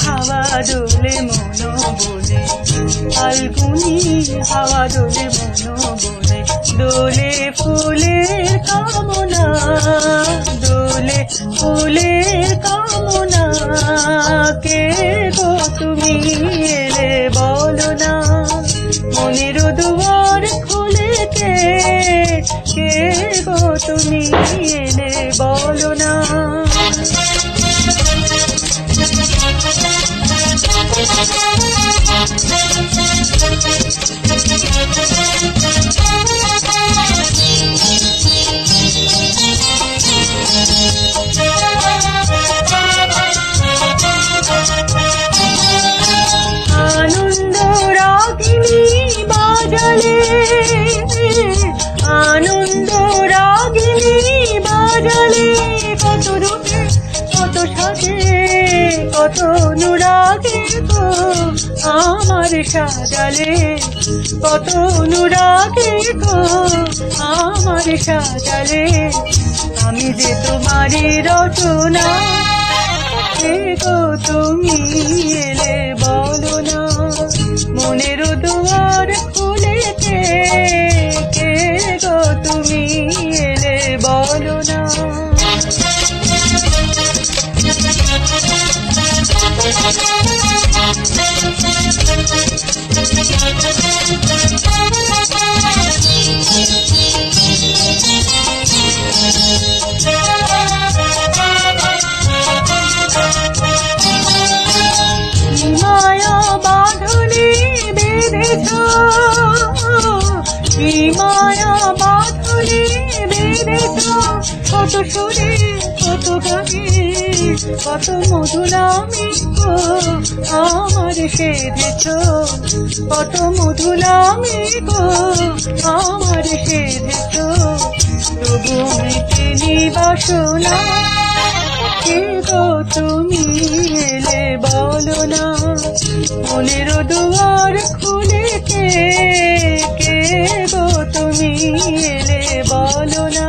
হাওয়া দোলে মন বলে, ফাল্গুনি হাওয়া দোলে মন বলে, দোলে ফুলের কামনা, দোলে ফুলের কামনা। কে গো তুমি এলে বলো না, মনের দুয়ার খুলে কে গো তুমি এলে বলো না। আনন্দ রাগিনী বাজালে, আনন্দ রাগিনী বাজালে, কত রূপে কত সাজে কত অনুরাগে গো আমার সাজালে, কত অনুরাগে গো আমার সাজালে। আমি যে তোমারই রচনা, কে গো তুমি এলে বলো না, মনের দুয়ার খুলে কে গো তুমি এলে বলো না। মায়া বাঁধনে বেঁধেছ, মায়া বাঁধনে বেঁধেছ, কত সুরে কত গানে কত মধুনামে গো আমার সেধেছ, কত মধুনামে গো আমার সেধেছ। তবু মেটেনি বাসনা, কে গো তুমি এলে বলো না, মনের দুয়ার খুলে কে গো তুমি এলে বলো না।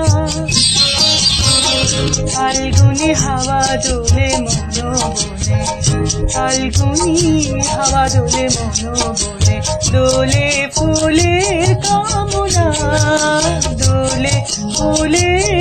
ফাল্গুনি হাওয়া দোলে মন বলে, ফাল্গুনি হাওয়া দোলে মন বলে, দোলে ফুলের কামনা, দোলে ফুলের